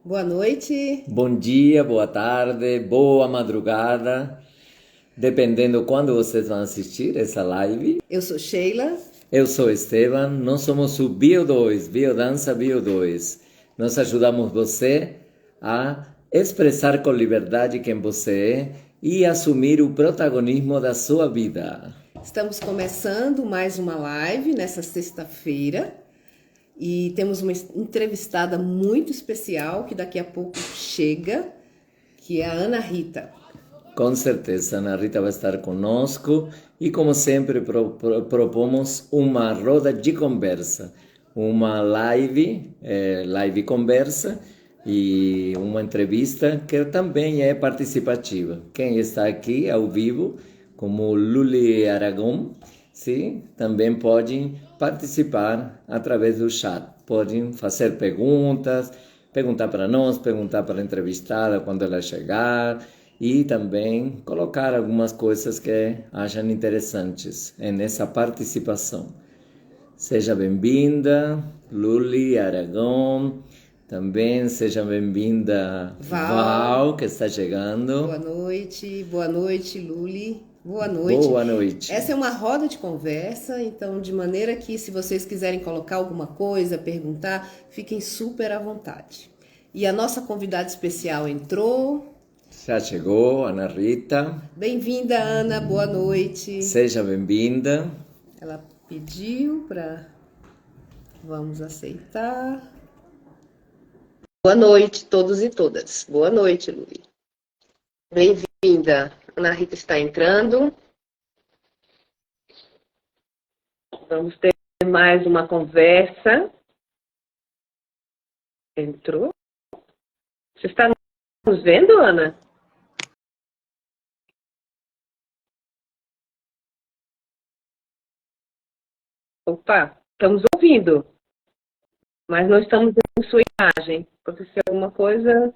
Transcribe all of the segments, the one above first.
Boa noite. Bom dia, boa tarde, boa madrugada, dependendo quando vocês vão assistir essa live. Eu sou Sheila. Eu sou Esteban, nós somos o Bio2, Biodança Bio2. Nós ajudamos você a expressar com liberdade quem você é e assumir o protagonismo da sua vida. Estamos começando mais uma live nessa sexta-feira e temos uma entrevistada muito especial que daqui a pouco chega, que é a Ana Rita. Com certeza, Ana Rita vai estar conosco e, como sempre, propomos uma roda de conversa, uma live conversa e uma entrevista que também é participativa. Quem está aqui ao vivo, como Luli Aragão, sim, também podem participar através do chat. Podem fazer perguntas, perguntar para nós, perguntar para a entrevistada quando ela chegar e também colocar algumas coisas que acham interessantes nessa participação. Seja bem-vinda, Luli Aragão. Também seja bem-vinda, Val, que está chegando. Boa noite, Luli. Boa noite. Boa noite. Essa é uma roda de conversa, então de maneira que se vocês quiserem colocar alguma coisa, perguntar, fiquem super à vontade. E a nossa convidada especial entrou. Já chegou, Ana Rita. Bem-vinda, Ana. Boa noite. Seja bem-vinda. Ela pediu para... Vamos aceitar. Boa noite, todos e todas. Boa noite, Luli. Bem-vinda. Ana Rita está entrando. Vamos ter mais uma conversa. Entrou? Você está nos vendo, Ana? Opa, estamos ouvindo, mas não estamos vendo sua imagem. Aconteceu alguma coisa?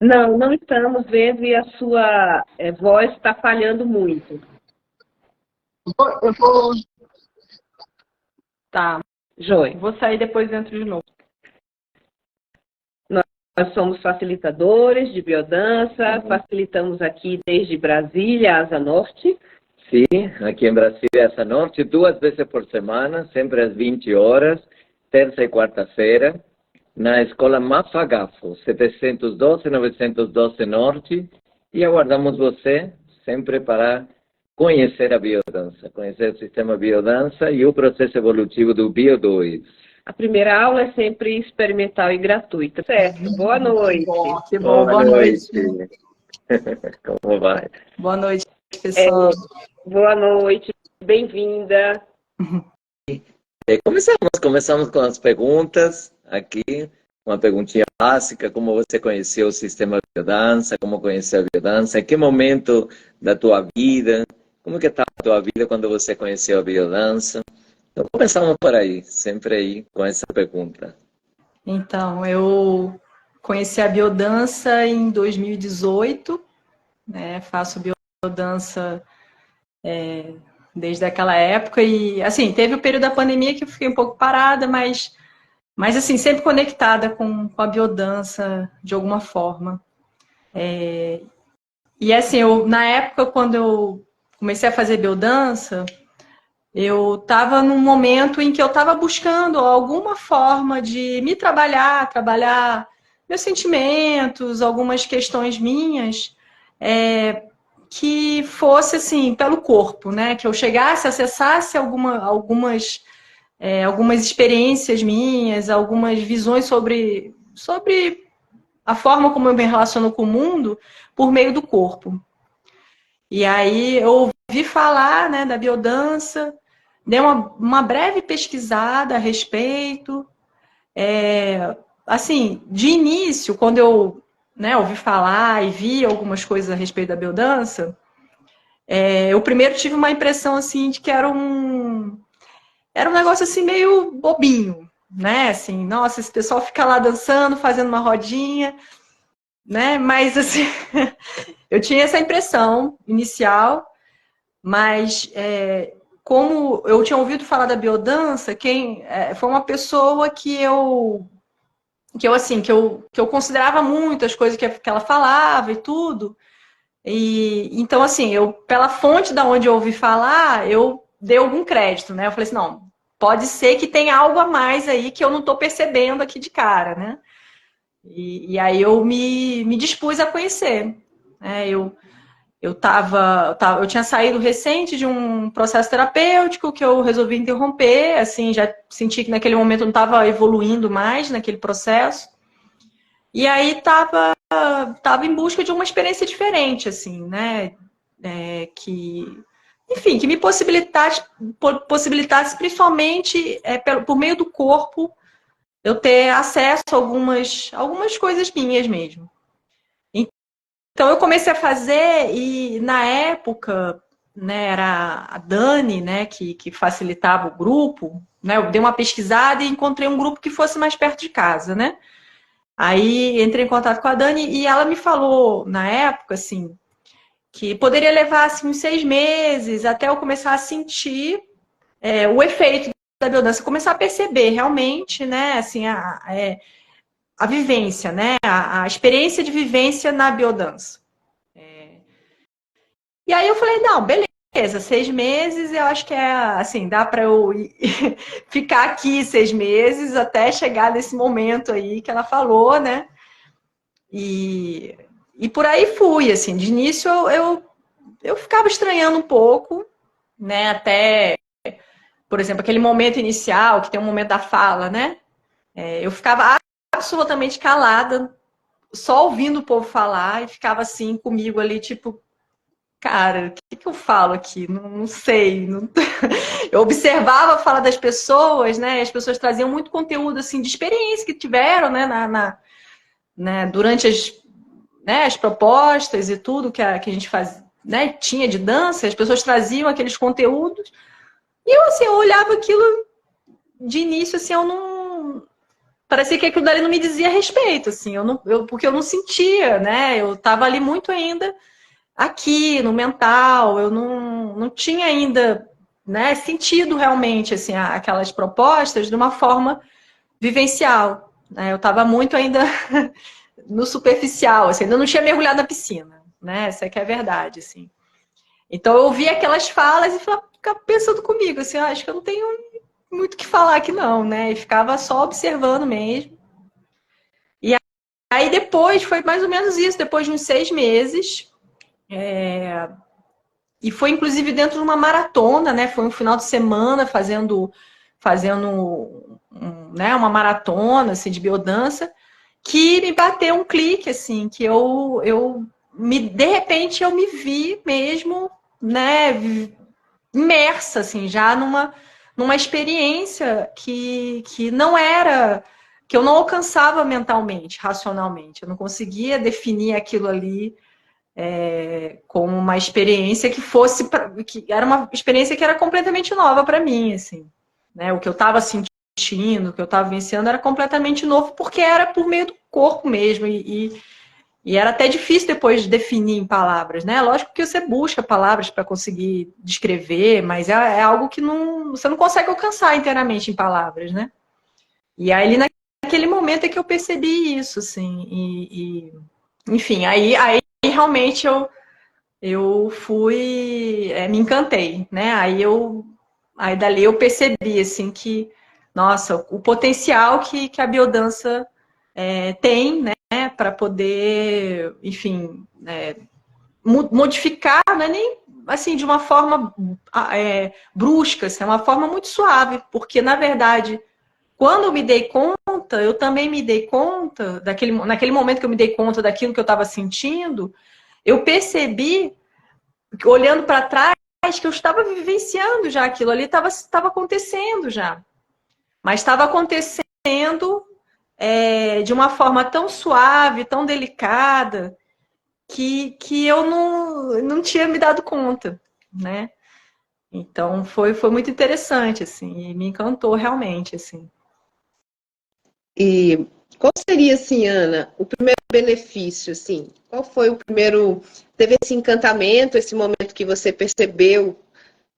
Não estamos vendo e a sua voz está falhando muito. Eu vou. Tá, joia. Vou sair depois dentro de novo. Nós somos facilitadores de biodança, facilitamos aqui desde Brasília, Asa Norte. Sim, aqui em Brasília, Asa Norte, 2 vezes por semana, sempre às 20 horas, terça e quarta-feira, na Escola Mafagafo, 712-912 Norte, e aguardamos você sempre para conhecer a biodança, conhecer o sistema biodança e o processo evolutivo do Bio2. A primeira aula é sempre experimental e gratuita. Certo, boa noite. Que bom, boa noite. Como vai? Boa noite, pessoal. Boa noite, bem-vinda. Começamos com as perguntas aqui, uma perguntinha básica, como você conheceu o sistema biodança, como conheceu a biodança, em que momento da tua vida, como que estava a tua vida quando você conheceu a biodança? Então, começamos por aí, sempre aí com essa pergunta. Então, eu conheci a biodança em 2018, né? Faço biodança desde aquela época e, assim, teve o período da pandemia que eu fiquei um pouco parada, mas assim, sempre conectada com a biodança de alguma forma. E, assim, na época, quando eu comecei a fazer biodança, eu estava num momento em que eu estava buscando alguma forma de me trabalhar meus sentimentos, algumas questões minhas, que fosse assim, pelo corpo, né? Que eu chegasse, acessasse algumas experiências minhas, algumas visões sobre a forma como eu me relaciono com o mundo por meio do corpo. E aí eu ouvi falar, né, da biodança, dei uma breve pesquisada a respeito. Assim, de início, quando eu, né, ouvi falar e vi algumas coisas a respeito da biodança, eu primeiro tive uma impressão assim de que era um negócio assim meio bobinho, né? Assim, nossa, esse pessoal fica lá dançando, fazendo uma rodinha, né? Mas assim, eu tinha essa impressão inicial, mas como eu tinha ouvido falar da biodança, foi uma pessoa que eu considerava muito as coisas que ela falava e tudo. E então, assim, pela fonte da onde eu ouvi falar, eu dei algum crédito, né? Eu falei assim, não, pode ser que tenha algo a mais aí que eu não estou percebendo aqui de cara, né? E aí eu me dispus a conhecer, né? Eu tinha saído recente de um processo terapêutico que eu resolvi interromper, assim, já senti que naquele momento eu não estava evoluindo mais naquele processo. E aí estava em busca de uma experiência diferente, assim, né? Enfim, que me possibilitasse principalmente por meio do corpo eu ter acesso a algumas coisas minhas mesmo. Então eu comecei a fazer e na época, né, era a Dani, né, que facilitava o grupo, né? Eu dei uma pesquisada e encontrei um grupo que fosse mais perto de casa, né? Aí entrei em contato com a Dani e ela me falou na época, assim, que poderia levar assim, uns 6 meses até eu começar a sentir o efeito da biodança, começar a perceber realmente, né, assim, a vivência, né, a experiência de vivência na biodança. E aí eu falei, não, beleza, 6 meses, eu acho que assim, dá para eu ficar aqui 6 meses até chegar nesse momento aí que ela falou, né? E por aí fui, assim, de início eu ficava estranhando um pouco, né? Até, por exemplo, aquele momento inicial, que tem um momento da fala, né? Eu ficava absolutamente calada, só ouvindo o povo falar, e ficava assim comigo ali, tipo, cara, o que eu falo aqui? Não sei. Eu observava a fala das pessoas, né? As pessoas traziam muito conteúdo assim de experiência que tiveram, né? Né? Durante as propostas e tudo que a gente faz, né? Tinha de dança, as pessoas traziam aqueles conteúdos. E eu assim, eu olhava aquilo de início, assim, eu não. Parecia que aquilo dali não me dizia respeito, assim, porque eu não sentia, né? Eu estava ali muito ainda aqui no mental, eu não tinha ainda, né, sentido realmente assim, aquelas propostas de uma forma vivencial. Né? Eu estava muito ainda no superficial, assim, ainda não tinha mergulhado na piscina, né? Essa é que é a verdade, assim. Então eu ouvia aquelas falas e ficava pensando comigo, assim, acho que eu não tenho muito o que falar aqui não, né? E ficava só observando mesmo. E aí depois, foi mais ou menos isso, depois de uns 6 meses, e foi inclusive dentro de uma maratona, né? Foi um final de semana fazendo né, uma maratona assim, de biodança, que me bateu um clique, assim, que de repente eu me vi mesmo, né, imersa, assim, já numa experiência que não era, que eu não alcançava mentalmente, racionalmente. Eu não conseguia definir aquilo ali como uma experiência que era uma experiência que era completamente nova para mim, assim, né? O que eu estava sentindo, o que eu estava vivenciando era completamente novo porque era por meio do corpo mesmo e era até difícil depois de definir em palavras, né? Lógico que você busca palavras para conseguir descrever, mas é algo que você não consegue alcançar inteiramente em palavras, né? E aí naquele momento é que eu percebi isso, assim, enfim, aí realmente eu fui, me encantei, né? Aí dali eu percebi, assim, que, nossa, o potencial que a biodança tem, né? Para poder, enfim, modificar, não é nem, assim, de uma forma brusca, assim, é uma forma muito suave, porque, na verdade, quando eu me dei conta, eu também me dei conta, naquele momento que eu me dei conta daquilo que eu estava sentindo, eu percebi, olhando para trás, que eu estava vivenciando já aquilo ali, estava acontecendo já. Mas estava acontecendo de uma forma tão suave, tão delicada, que eu não tinha me dado conta, né? Então foi muito interessante, assim, e me encantou realmente, assim. E qual seria, assim, Ana, o primeiro benefício, assim? Qual foi o primeiro... Teve esse encantamento, esse momento que você percebeu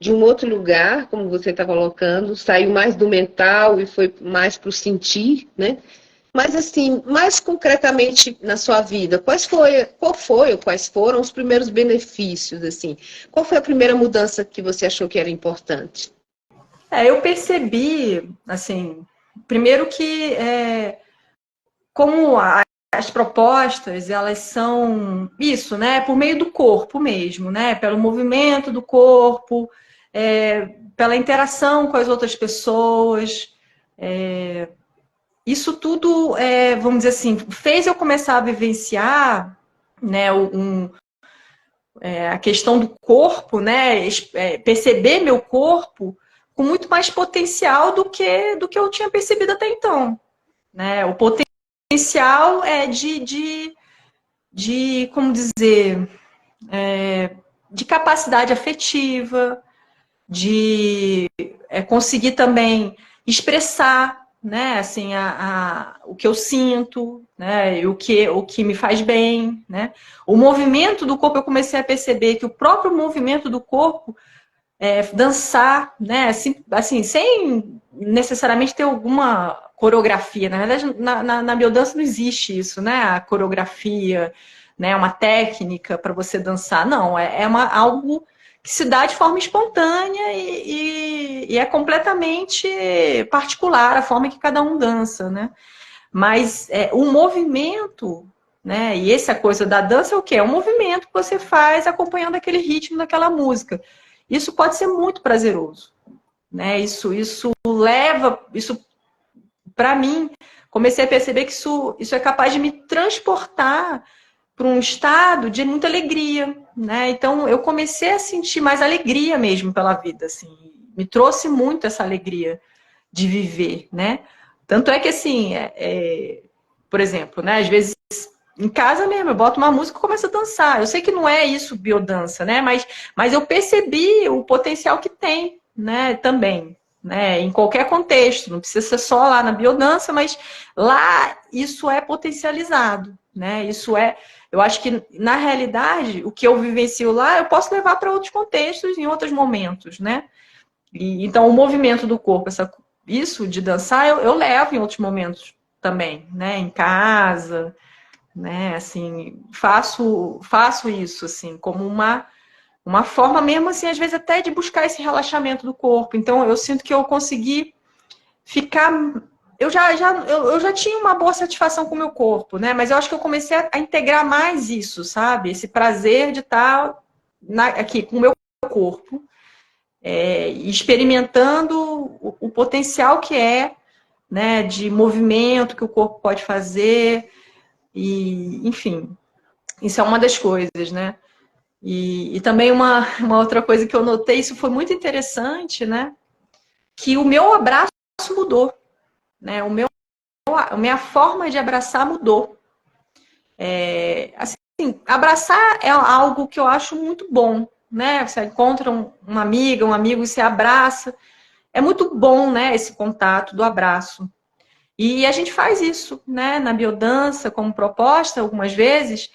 de um outro lugar, como você está colocando, saiu mais do mental e foi mais para o sentir, né? Mas assim, mais concretamente na sua vida, qual foi ou quais foram os primeiros benefícios, assim? Qual foi a primeira mudança que você achou que era importante? Eu percebi, assim, primeiro que como as propostas, elas são isso, né? Por meio do corpo mesmo, né? Pelo movimento do corpo, pela interação com as outras pessoas. Isso tudo, vamos dizer assim, fez eu começar a vivenciar, né, a questão do corpo, né? Perceber meu corpo com muito mais potencial do que eu tinha percebido até então, né? O potencial é de como dizer, de capacidade afetiva, de conseguir também expressar, né, assim, o que eu sinto, né, e o que me faz bem, né. O movimento do corpo, eu comecei a perceber que o próprio movimento do corpo, dançar, né, assim, sem necessariamente ter alguma coreografia. Na verdade, na biodança não existe isso, né, a coreografia, né, uma técnica para você dançar. Não, algo que se dá de forma espontânea e é completamente particular a forma que cada um dança, né? Mas o movimento, né? E essa coisa da dança é o quê? É um movimento que você faz acompanhando aquele ritmo daquela música. Isso pode ser muito prazeroso, né? Isso leva, isso para mim, comecei a perceber que isso é capaz de me transportar para um estado de muita alegria, né? Então eu comecei a sentir mais alegria mesmo pela vida, assim, me trouxe muito essa alegria de viver, né? Tanto é que assim, por exemplo, né? Às vezes em casa mesmo, eu boto uma música e começo a dançar. Eu sei que não é isso biodança, né? Mas eu percebi o potencial que tem, né? Também, né? Em qualquer contexto, não precisa ser só lá na biodança, mas lá isso é potencializado, né? Eu acho que na realidade o que eu vivencio lá eu posso levar para outros contextos, em outros momentos, né? Então o movimento do corpo, isso de dançar, eu levo em outros momentos também, né? Em casa, né? Assim, faço isso assim como uma forma mesmo assim, às vezes até de buscar esse relaxamento do corpo. Então eu sinto que eu consegui ficar. Eu já tinha uma boa satisfação com o meu corpo, né? Mas eu acho que eu comecei a integrar mais isso, sabe? Esse prazer de estar aqui com o meu corpo, experimentando o potencial que né? De movimento que o corpo pode fazer. E, enfim, isso é uma das coisas, né? E também uma outra coisa que eu notei, isso foi muito interessante, né? Que o meu abraço mudou, né? A minha forma de abraçar mudou. Assim, abraçar é algo que eu acho muito bom, né? Você encontra uma amiga, um amigo e se abraça. É muito bom, né? Esse contato do abraço. E a gente faz isso, né? Na biodança, como proposta, algumas vezes.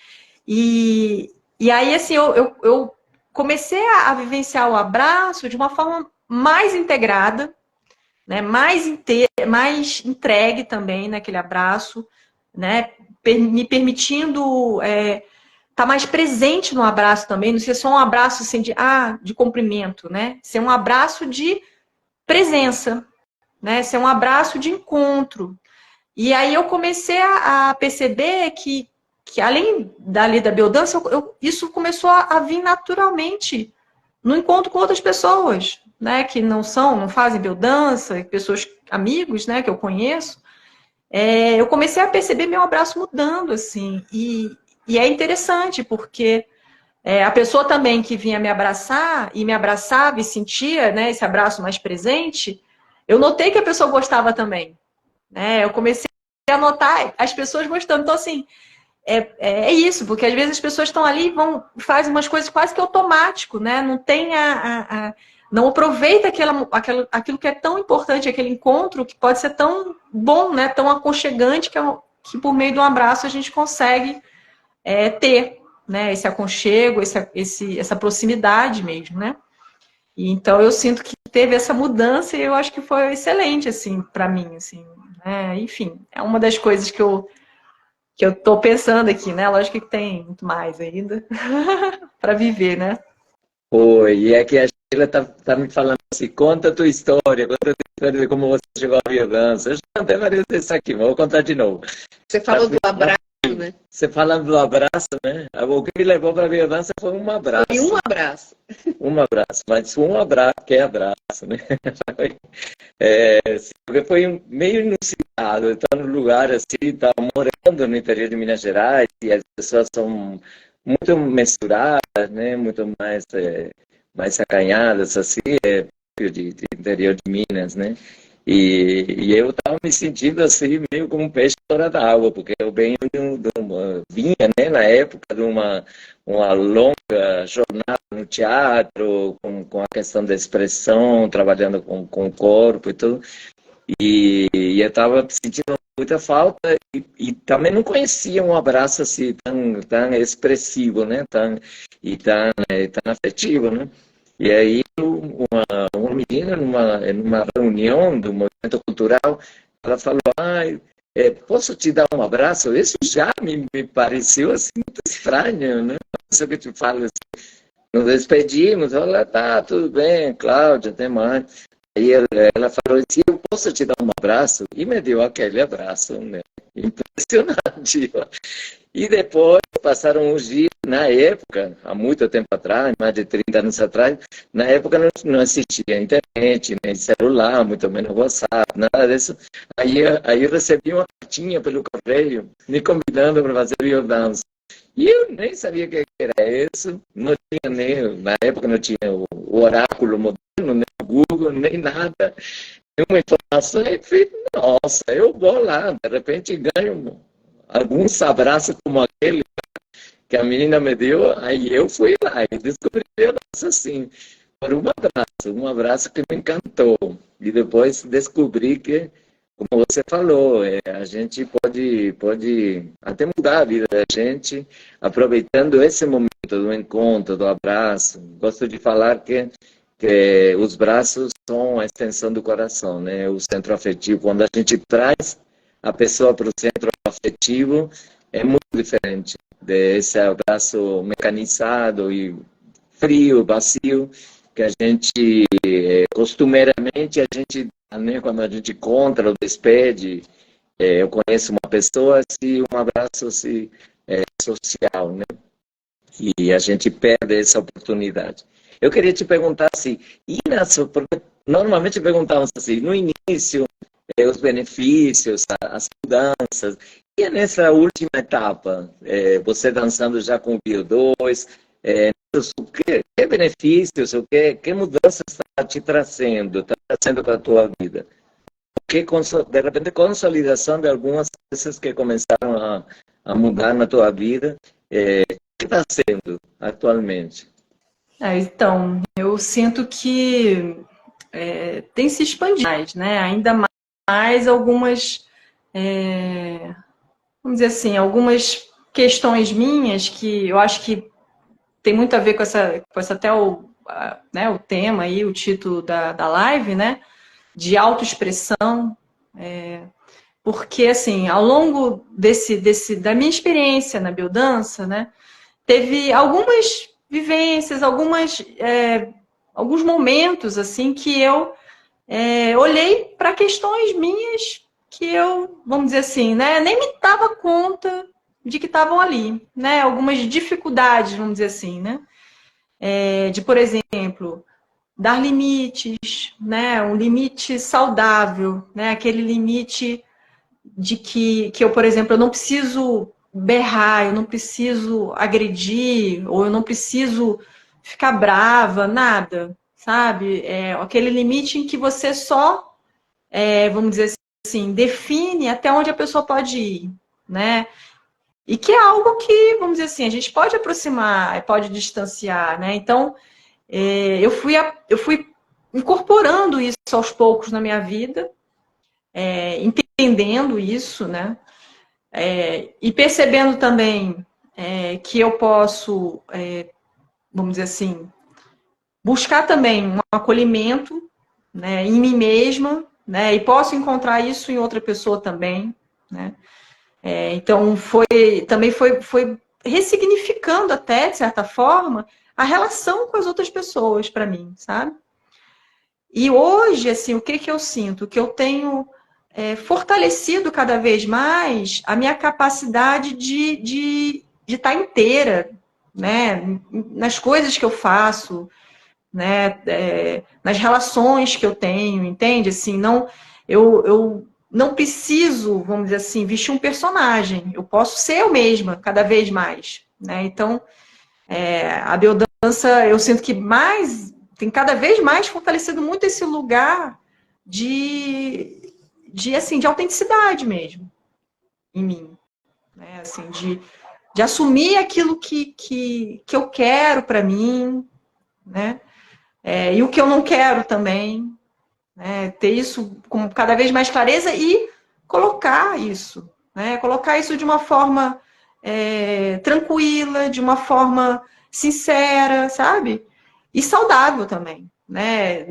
E aí, assim, eu comecei a vivenciar o abraço de uma forma mais integrada, né? Mais entregue também naquele abraço, né? Me permitindo estar mais presente no abraço também, não ser só um abraço assim de cumprimento, né? Ser um abraço de presença, né? Ser um abraço de encontro. E aí eu comecei a perceber que além dali da biodança, isso começou a vir naturalmente no encontro com outras pessoas, né? Que não fazem biodança, pessoas, amigos, né? Que eu conheço. Eu comecei a perceber meu abraço mudando, assim. E é interessante, porque a pessoa também que vinha me abraçar, e me abraçava e sentia, né, esse abraço mais presente, eu notei que a pessoa gostava também, né? Eu comecei a notar as pessoas gostando. Então, assim, é isso, porque às vezes as pessoas estão ali e fazem umas coisas quase que automático, né? Não tem não aproveita aquilo que é tão importante, aquele encontro que pode ser tão bom, né? Tão aconchegante que por meio de um abraço a gente consegue ter, né? Esse aconchego, essa proximidade mesmo, né? E então eu sinto que teve essa mudança e eu acho que foi excelente, assim, para mim, assim, né? Enfim, é uma das coisas que eu tô pensando aqui, né? Lógico que tem muito mais ainda para viver, né? Foi, e é que a Sheila tá me falando assim, conta a tua história de como você chegou à biodança. Eu já contei várias vezes aqui, mas vou contar de novo. Você falou do abraço, né? Você falando do abraço, né? O que me levou para a biodança foi um abraço. E um abraço. Um abraço, mas um abraço, que é abraço, né? Porque foi meio inusitado. Eu estou num lugar assim, estava morando no interior de Minas Gerais e as pessoas são muito misturadas, né? Muito mais acanhadas, assim, de interior de Minas, né? E eu estava me sentindo assim, meio como um peixe fora da água, porque eu venho vinha, né, na época de uma longa jornada no teatro, com a questão da expressão, trabalhando com o corpo e tudo. E eu estava sentindo muita falta e também não conhecia um abraço assim tão expressivo, né? Tão afetivo, né? E aí uma menina numa reunião do movimento cultural, ela falou, posso te dar um abraço? Isso já me pareceu assim muito estranho, né? Não sei o que te falo assim. Nos despedimos, ela tá, tudo bem, Cláudia, até mais. Aí ela falou assim, eu posso te dar um abraço? E me deu aquele abraço, né? Impressionante. E depois passaram uns dias, na época, há muito tempo atrás, mais de 30 anos atrás, na época não existia internet, nem celular, muito menos WhatsApp, nada disso. Aí eu recebi uma cartinha pelo correio, me convidando para fazer biodança. E eu nem sabia o que era isso, não tinha nem, na época não tinha o oráculo moderno, nem o Google, nem nada, nenhuma informação. E falei, nossa, eu vou lá, de repente ganho alguns abraços como aquele que a menina me deu, aí eu fui lá e descobri a nossa assim, por um abraço que me encantou. E depois descobri que, como você falou, a gente pode até mudar a vida da gente aproveitando esse momento do encontro, do abraço. Gosto de falar que os braços são a extensão do coração, né? O centro afetivo. Quando a gente traz a pessoa para o centro afetivo, é muito diferente desse abraço mecanizado e frio, vazio, que a gente, costumeiramente, né, quando a gente encontra ou despede, eu conheço uma pessoa, assim, um abraço assim, social, né? E a gente perde essa oportunidade. Eu queria te perguntar assim, porque normalmente perguntamos assim, no início, os benefícios, as mudanças, e nessa última etapa, você dançando já com o Bio 2, que benefícios, que mudanças está te trazendo, para a tua vida? De repente, consolidação de algumas coisas que começaram a mudar na tua vida, o que está sendo atualmente? Então, eu sinto que tem se expandido mais, né? Ainda mais algumas, vamos dizer assim, algumas questões minhas que eu acho que tem muito a ver com essa até o tema aí, o título da live, né? De autoexpressão. Porque, assim, ao longo da minha experiência na biodança, né? Teve algumas vivências, alguns momentos, assim, que eu olhei para questões minhas que eu, vamos dizer assim, né? Nem me dava conta de que estavam ali, né? Algumas dificuldades, vamos dizer assim, né? De, por exemplo, dar limites, né? Um limite saudável, né? Aquele limite de que eu, por exemplo, eu não preciso berrar, eu não preciso agredir, ou eu não preciso ficar brava, nada, sabe? Aquele limite em que você só, vamos dizer assim, define até onde a pessoa pode ir, né? E que é algo que, vamos dizer assim, a gente pode aproximar, pode distanciar, né? Então, eu fui incorporando isso aos poucos na minha vida, entendendo isso, né? E percebendo também que eu posso, vamos dizer assim, buscar também um acolhimento, né, em mim mesma, né, e posso encontrar isso em outra pessoa também, né. Então, também foi ressignificando até, de certa forma, a relação com as outras pessoas para mim, sabe? E hoje, assim, o que eu sinto? Que eu tenho fortalecido cada vez mais a minha capacidade de estar inteira, né? Nas coisas que eu faço, né? Nas relações que eu tenho, entende? Assim, eu não preciso, vamos dizer assim, vestir um personagem. Eu posso ser eu mesma, cada vez mais, né? Então, a biodança, eu sinto que tem cada vez mais fortalecido muito esse lugar assim, de autenticidade mesmo em mim, né? Assim, de assumir aquilo que eu quero para mim, né? E o que eu não quero também, né? Ter isso com cada vez mais clareza e colocar isso, né? Colocar isso de uma forma tranquila, de uma forma sincera, sabe? E saudável também, né?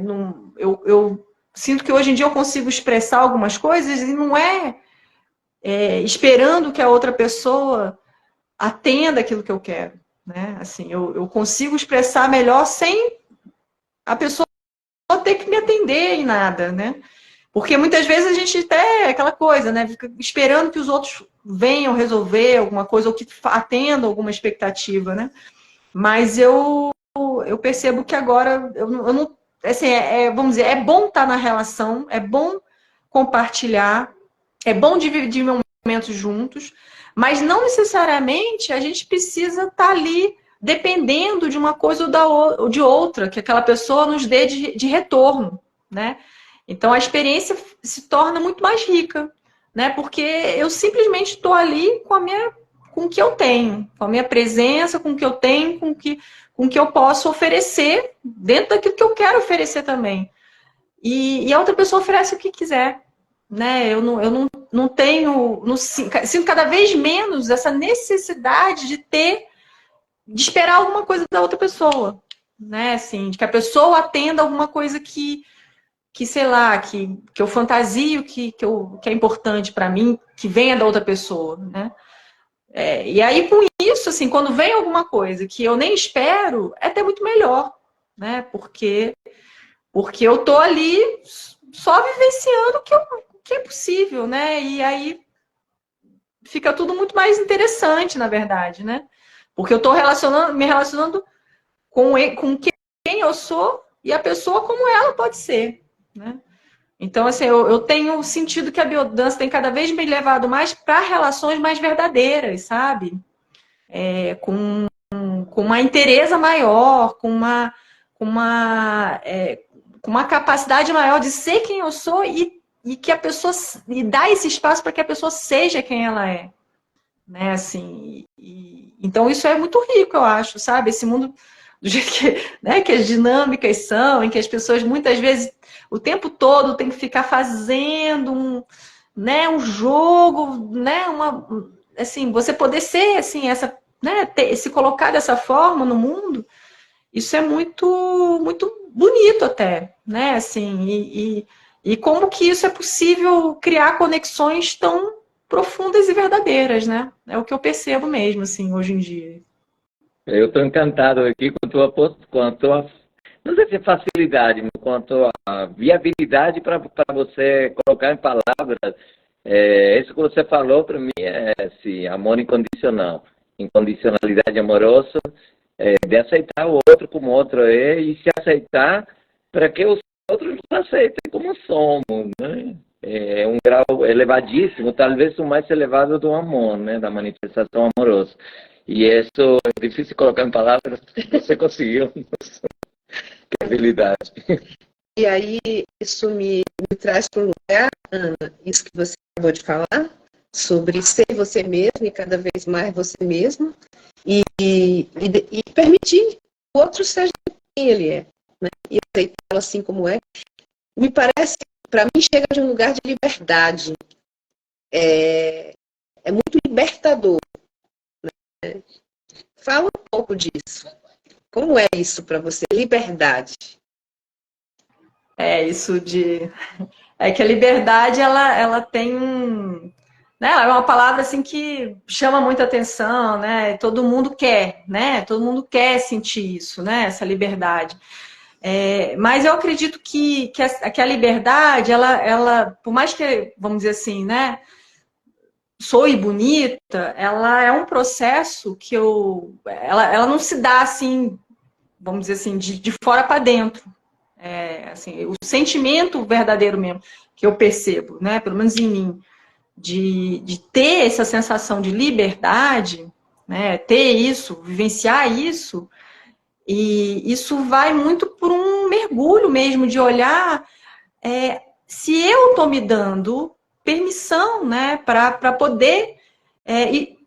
Eu sinto que hoje em dia eu consigo expressar algumas coisas e não esperando que a outra pessoa atenda aquilo que eu quero, né? Assim, eu consigo expressar melhor sem a pessoa ter que me atender em nada, né? Porque muitas vezes a gente até aquela coisa, né? Fica esperando que os outros venham resolver alguma coisa ou que atendam alguma expectativa, né? Mas eu percebo que agora eu não assim, vamos dizer, é bom estar na relação, é bom compartilhar, é bom dividir momentos juntos, mas não necessariamente a gente precisa estar ali dependendo de uma coisa ou de outra, que aquela pessoa nos dê de retorno, né? Então a experiência se torna muito mais rica, né? Porque eu simplesmente estou ali com o que eu tenho, com a minha presença, com o que eu tenho, com o que eu posso oferecer dentro daquilo que eu quero oferecer também. E a outra pessoa oferece o que quiser, né? Eu não tenho, sinto cada vez menos essa necessidade de esperar alguma coisa da outra pessoa, né? Assim, de que a pessoa atenda alguma coisa que sei lá, que eu fantasio que é importante para mim, que venha da outra pessoa, né? E aí, com isso, assim, quando vem alguma coisa que eu nem espero, é até muito melhor, né? Porque eu tô ali só vivenciando o que é possível, né? E aí fica tudo muito mais interessante, na verdade, né? Porque eu tô me relacionando com quem eu sou e a pessoa como ela pode ser, né? Então, assim, eu tenho sentido que a biodança tem cada vez me levado mais para relações mais verdadeiras, sabe? Com uma inteireza maior, com uma, com uma capacidade maior de ser quem eu sou e que a pessoa e dar esse espaço para que a pessoa seja quem ela é, né? Assim, então isso é muito rico, eu acho, sabe? Esse mundo do jeito que, né, que as dinâmicas são, em que as pessoas muitas vezes o tempo todo tem que ficar fazendo né, um jogo, né, assim, você poder ser assim essa, né, se colocar dessa forma no mundo, isso é muito bonito até, né, assim, e como que isso é possível criar conexões tão profundas e verdadeiras, né? É o que eu percebo mesmo, assim, hoje em dia. Eu estou encantado aqui com a tua, não sei se é facilidade, mas com a tua viabilidade para você colocar em palavras. Isso que você falou para mim é assim, amor incondicional, incondicionalidade amorosa, de aceitar o outro como o outro é e se aceitar para que os outros nos aceitem como somos, né? É um grau elevadíssimo, talvez o mais elevado do amor, né? Da manifestação amorosa. E isso é difícil colocar em palavras, você conseguiu. Que habilidade. E aí, isso me traz para um lugar, Ana, isso que você acabou de falar, sobre ser você mesmo e cada vez mais você mesmo, e permitir que o outro seja quem ele é, né? E aceitá-lo assim como é. Me parece, para mim, chega de um lugar de liberdade. É muito libertador. Né? Fala um pouco disso. Como é isso para você? Liberdade. Isso de... É que a liberdade, ela tem um... Né? Ela é uma palavra assim que chama muita atenção, né? Todo mundo quer, né? Todo mundo quer sentir isso, né? Essa liberdade. Mas eu acredito que a liberdade, ela, por mais que, vamos dizer assim, né? Soe bonita, ela é um processo que ela não se dá assim, vamos dizer assim, de fora para dentro. Assim, o sentimento verdadeiro mesmo que eu percebo, né? Pelo menos em mim, de ter essa sensação de liberdade, né, ter isso, vivenciar isso, e isso vai muito por um mergulho mesmo, de olhar se eu estou me dando permissão, né, para poder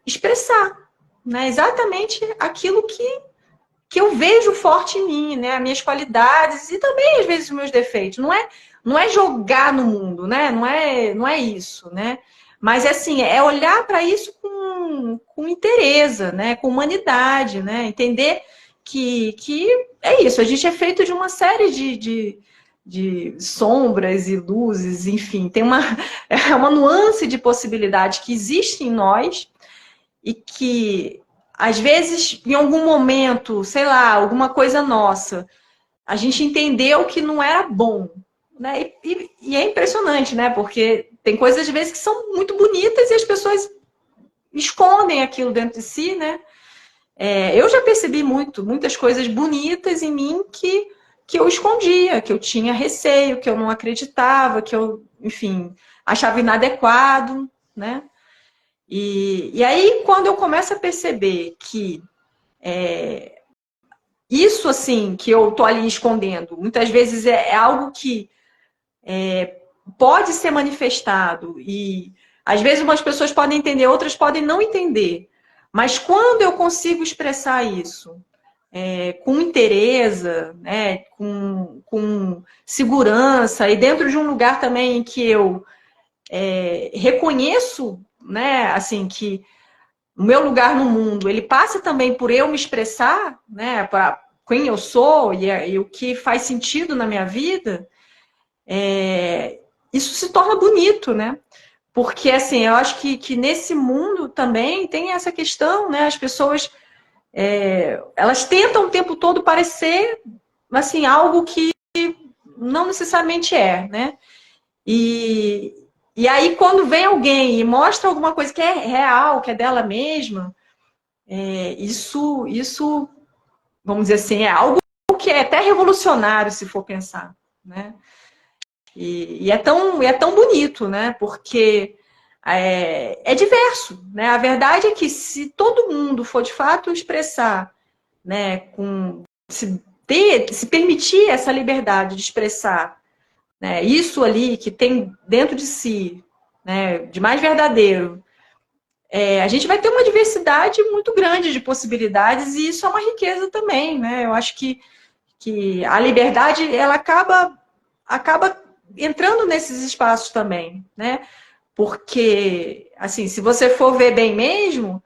expressar, né, exatamente aquilo que eu vejo forte em mim, né, as minhas qualidades e também, às vezes, os meus defeitos. Não é jogar no mundo, né, não é isso, né, mas assim, é olhar para isso com interesse, né? Com humanidade, né? Entender que é isso, a gente é feito de uma série de sombras e luzes, enfim, tem uma nuance de possibilidade que existe em nós e que, às vezes, em algum momento, sei lá, alguma coisa nossa, a gente entendeu que não era bom, né? E é impressionante, né? Porque tem coisas, às vezes, que são muito bonitas e as pessoas escondem aquilo dentro de si, né? Eu já percebi muitas coisas bonitas em mim que eu escondia, que eu tinha receio, que eu não acreditava, que eu, enfim, achava inadequado, né? E aí, quando eu começo a perceber que isso, assim, que eu tô ali escondendo, muitas vezes é algo que pode ser manifestado e às vezes umas pessoas podem entender, outras podem não entender. Mas quando eu consigo expressar isso com interesse, né, com segurança e dentro de um lugar também em que eu reconheço, né, assim, que o meu lugar no mundo, ele passa também por eu me expressar, né, para quem eu sou e o que faz sentido na minha vida, isso se torna bonito, né? Porque, assim, eu acho que nesse mundo também tem essa questão, né? As pessoas, elas tentam o tempo todo parecer, assim, algo que não necessariamente é, né? E aí, quando vem alguém e mostra alguma coisa que é real, que é dela mesma, isso, vamos dizer assim, é algo que é até revolucionário, se for pensar, né? E é tão bonito, né? Porque é diverso, né? A verdade é que se todo mundo for de fato expressar, né, se permitir essa liberdade de expressar, né, isso ali que tem dentro de si, né, de mais verdadeiro, a gente vai ter uma diversidade muito grande de possibilidades e isso é uma riqueza também, né? Eu acho que a liberdade ela acaba entrando nesses espaços também, né? Porque, assim, se você for ver bem mesmo,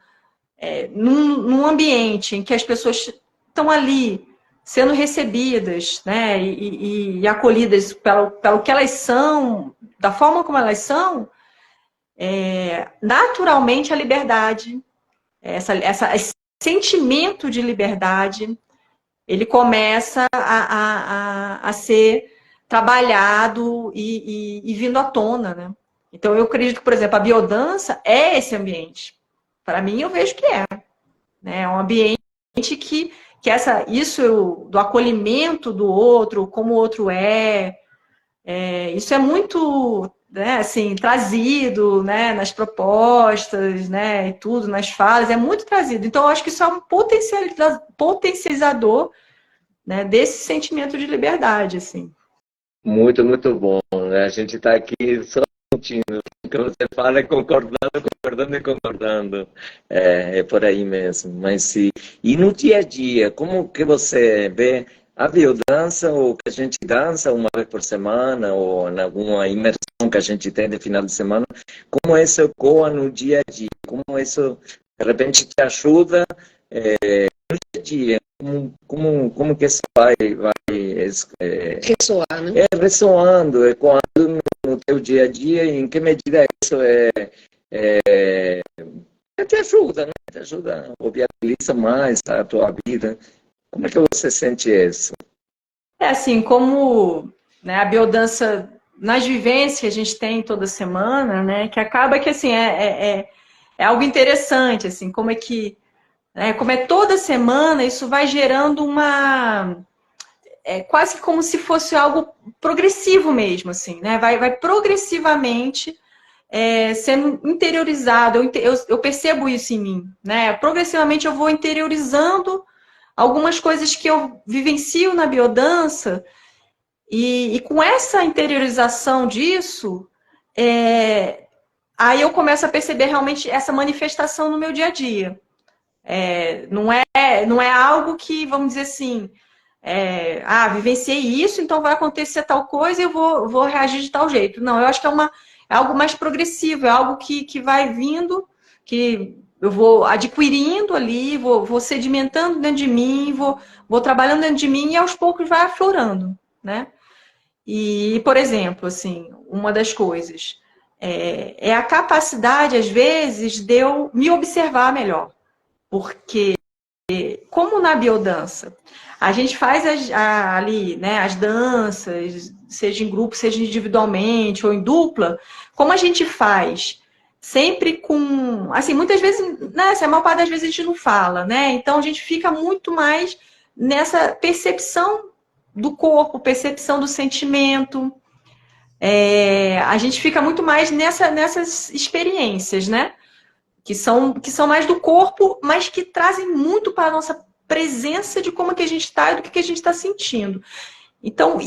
num ambiente em que as pessoas estão ali sendo recebidas, né, e acolhidas pelo que elas são, da forma como elas são, naturalmente a liberdade, esse sentimento de liberdade, ele começa a ser trabalhado e vindo à tona, né? Então, eu acredito que, por exemplo, a biodança é esse ambiente. Para mim, eu vejo que né? É um ambiente que isso do acolhimento do outro, como o outro isso é muito, né, assim, trazido, né, nas propostas, né, e tudo, nas falas, é muito trazido. Então, eu acho que isso é um potencializador, né, desse sentimento de liberdade, assim. Muito, muito bom, né? A gente está aqui só sentindo o que você fala, concordando, concordando e concordando. É por aí mesmo. Mas sim. E no dia a dia, como que você vê a biodança, ou que a gente dança uma vez por semana, ou em alguma imersão que a gente tem de final de semana, como isso ecoa no dia a dia? Como isso, de repente, te ajuda no dia a dia, como que isso vai Ressoar, né? ressoando, ecoando no teu dia a dia, e em que medida isso te ajuda, né? Te ajuda, ou viabiliza mais a tua vida. Como é que você sente isso? É assim, como, né, a biodança nas vivências que a gente tem toda semana, né, que acaba que assim é algo interessante, assim, como é que, né, como é toda semana, isso vai gerando quase que como se fosse algo progressivo mesmo, assim, né, vai progressivamente sendo interiorizado. Eu percebo isso em mim, né, progressivamente eu vou interiorizando algumas coisas que eu vivencio na biodança. E com essa interiorização disso, aí eu começo a perceber realmente essa manifestação no meu dia a dia. Não é algo que, vamos dizer assim, vivenciei isso, então vai acontecer tal coisa e eu vou reagir de tal jeito. Não, eu acho que é algo mais progressivo, é algo que vai vindo, que eu vou adquirindo ali, vou sedimentando dentro de mim, vou trabalhando dentro de mim e aos poucos vai aflorando, né? E, por exemplo, assim, uma das coisas é a capacidade, às vezes, de eu me observar melhor. Porque, como na biodança, a gente faz ali, né, as danças, seja em grupo, seja individualmente ou em dupla, como a gente faz sempre com, assim, muitas vezes, né, a maior parte das vezes a gente não fala, né? Então a gente fica muito mais nessa percepção do corpo, percepção do sentimento. A gente fica muito mais nessas experiências, né? Que são mais do corpo, mas que trazem muito para a nossa presença de como é que a gente está e do que a gente está sentindo. Então,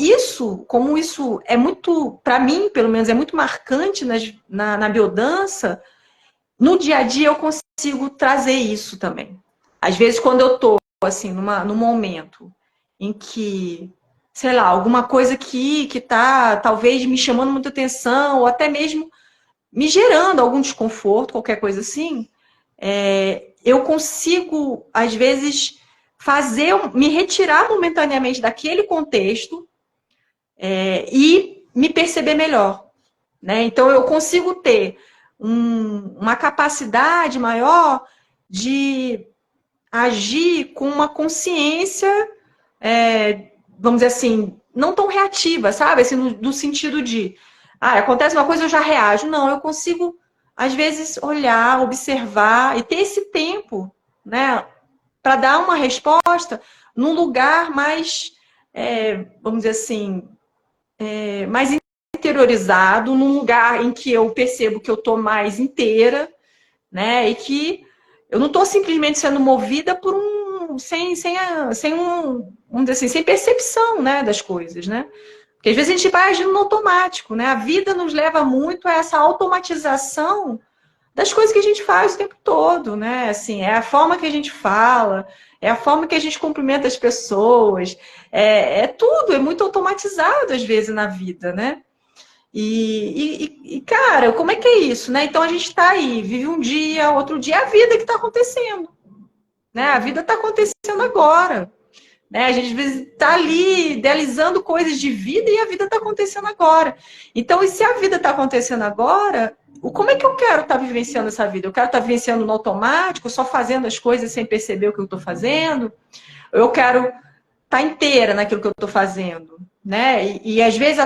como isso é muito, para mim, pelo menos, é muito marcante na biodança, no dia a dia eu consigo trazer isso também. Às vezes, quando eu estou assim, num momento em que, sei lá, alguma coisa que está talvez me chamando muita atenção, ou até mesmo me gerando algum desconforto, qualquer coisa assim, eu consigo, às vezes, me retirar momentaneamente daquele contexto e me perceber melhor, né? Então, eu consigo ter uma capacidade maior de agir com uma consciência, vamos dizer assim, não tão reativa, sabe? Assim, no sentido de, acontece uma coisa, eu já reajo. Não, eu consigo, às vezes, olhar, observar e ter esse tempo, né, para dar uma resposta num lugar mais, vamos dizer assim, mais interiorizado, num lugar em que eu percebo que eu estou mais inteira, né, e que eu não estou simplesmente sendo movida por vamos dizer assim, sem percepção, né, das coisas, né? Porque às vezes a gente vai agindo no automático, né? A vida nos leva muito a essa automatização das coisas que a gente faz o tempo todo, né? Assim, é a forma que a gente fala, é a forma que a gente cumprimenta as pessoas, tudo, é muito automatizado às vezes na vida, né? Cara, como é que é isso, né? Então a gente está aí, vive um dia, outro dia, é a vida que está acontecendo, né? A vida está acontecendo agora, né? A gente às vezes está ali idealizando coisas de vida e a vida está acontecendo agora. Então, e se a vida está acontecendo agora, como é que eu quero estar vivenciando essa vida? Eu quero estar vivenciando no automático, só fazendo as coisas sem perceber o que eu estou fazendo? Eu quero estar inteira naquilo que eu estou fazendo, né? E às vezes,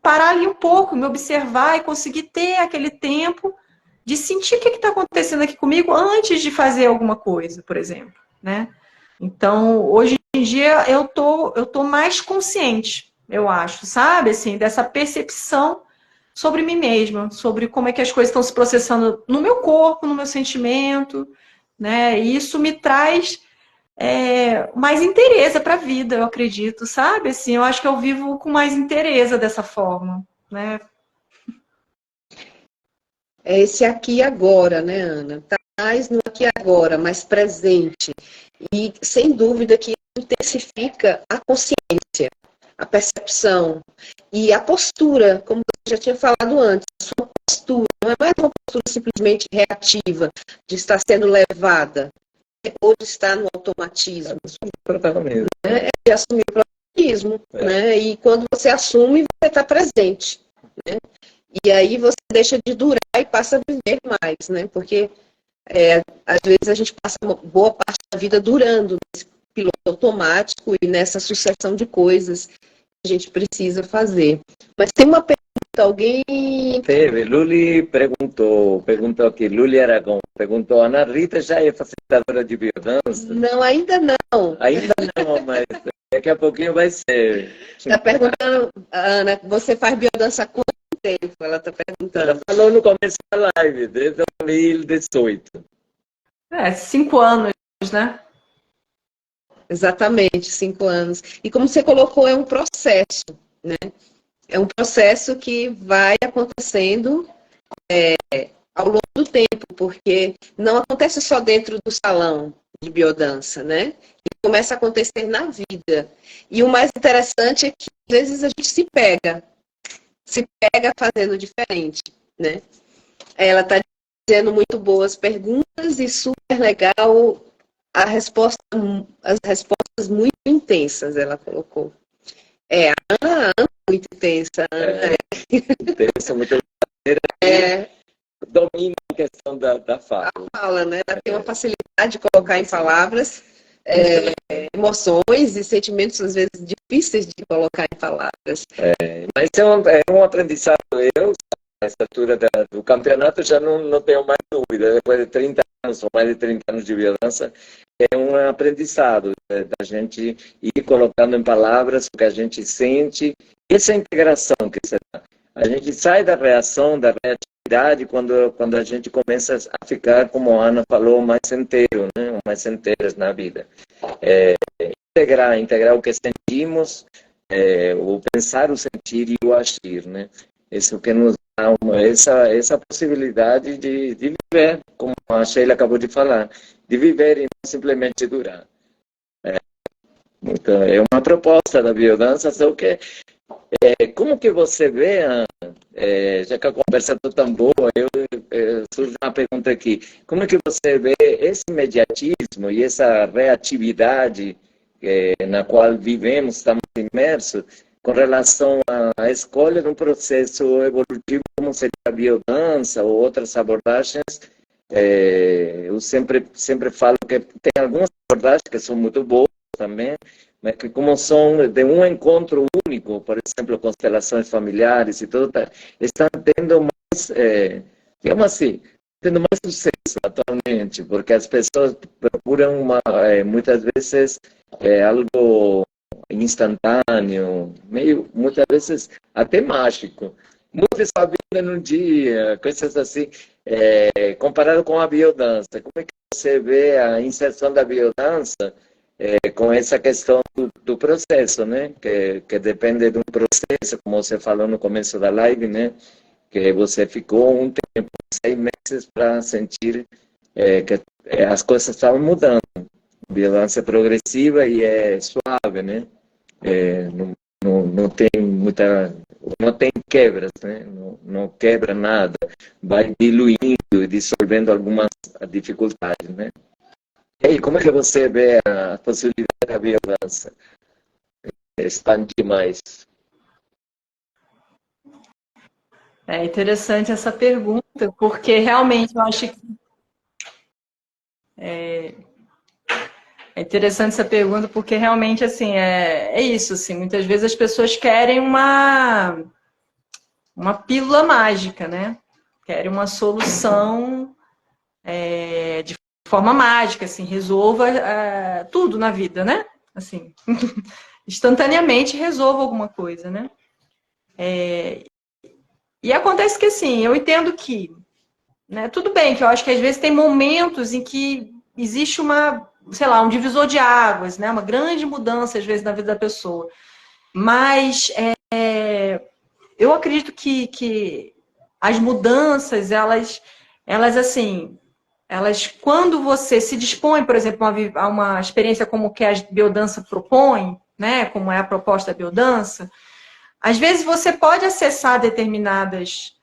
parar ali um pouco, me observar e conseguir ter aquele tempo de sentir o que está acontecendo aqui comigo antes de fazer alguma coisa, por exemplo, né? Então, hoje em dia, eu tô mais consciente, eu acho, sabe? Assim, dessa percepção sobre mim mesma, sobre como é que as coisas estão se processando no meu corpo, no meu sentimento, né? E isso me traz mais interesse para a vida, eu acredito, sabe? Assim, eu acho que eu vivo com mais interesse dessa forma, né? É esse aqui e agora, né, Ana? Tá mais no aqui e agora, mais presente. E, sem dúvida, que intensifica a consciência, a percepção e a postura, como eu já tinha falado antes, a sua postura. Não é mais uma postura simplesmente reativa, de estar sendo levada. hoje está no automatismo. Protagonismo. Né? É de assumir o protagonismo. Né? E quando você assume, você está presente. Né? E aí você deixa de durar e passa a viver mais, né? Porque às vezes a gente passa uma boa parte da vida durando nesse piloto automático e nessa sucessão de coisas que a gente precisa fazer. Mas tem uma pergunta, alguém... Teve, Luli perguntou aqui, Luli Aragão perguntou, Ana Rita já é facilitadora de biodança? Não, ainda não. Ainda não, mas daqui a pouquinho vai ser. Está perguntando, Ana, você faz biodança há quanto tempo? Ela está perguntando. Ela falou no começo da live, desde 2018. 5 anos, né? Exatamente, 5 anos. E como você colocou, é um processo, né? É um processo que vai acontecendo ao longo do tempo, porque não acontece só dentro do salão de biodança, né? E começa a acontecer na vida. E o mais interessante é que, às vezes, a gente se pega fazendo diferente, né? Ela está dizendo muito boas perguntas e super legal as respostas muito intensas, ela colocou. A Ana é muito intensa. Intensa, muito domina a questão da fala. A fala, né? Ela tem uma facilidade de colocar em palavras emoções e sentimentos, às vezes, difíceis de colocar em palavras. Mas é um aprendizado. Eu, nessa altura do campeonato, já não tenho mais dúvida. Depois de 30 anos, ou mais de 30 anos de biodança, é um aprendizado da gente ir colocando em palavras o que a gente sente. Essa integração que você dá. A gente sai da reação, da reatividade, quando a gente começa a ficar, como a Ana falou, mais inteiro, né? Mais inteiras na vida. Integrar o que sentimos, o pensar, o sentir e o agir, né? Isso que nos dá essa possibilidade de viver, como a Sheila acabou de falar, de viver e não simplesmente durar. Então, é uma proposta da biodança, só que como que você vê, Ana, já que a conversa está tão boa, surge uma pergunta aqui, como é que você vê esse imediatismo e essa reatividade na qual vivemos, estamos imersos, com relação à escolha de um processo evolutivo como seria a biodança ou outras abordagens? Eu sempre falo que tem algumas abordagens que são muito boas também, mas que como são de um encontro único, por exemplo, constelações familiares e tudo, estão tendo mais, digamos assim, tendo mais sucesso atualmente, porque as pessoas procuram muitas vezes algo instantâneo, muitas vezes até mágico. Mude sua vida num dia, coisas assim, comparado com a biodança. Como é que você vê a inserção da biodança com essa questão do processo, né? Que depende de um processo, como você falou no começo da live, né? Que você ficou um tempo, 6 meses, para sentir que as coisas estavam mudando. Biodança é progressiva e é suave, né? Não tem quebras, né? Não quebra nada, vai diluindo e dissolvendo algumas dificuldades, né? E aí, como é que você vê a possibilidade da biodança expandir mais? É interessante essa pergunta, porque realmente eu acho que é interessante essa pergunta, porque realmente assim é isso, assim, muitas vezes as pessoas querem uma pílula mágica, né? Querem uma solução de forma mágica, assim, resolva tudo na vida, né? Assim, instantaneamente resolva alguma coisa, né? E acontece que, assim, eu entendo que, né, tudo bem, que eu acho que às vezes tem momentos em que existe sei lá, um divisor de águas, né? Uma grande mudança, às vezes, na vida da pessoa. Mas eu acredito que as mudanças, elas assim, quando você se dispõe, por exemplo, a uma experiência como que a biodança propõe, né? Como é a proposta da biodança, às vezes você pode acessar determinadas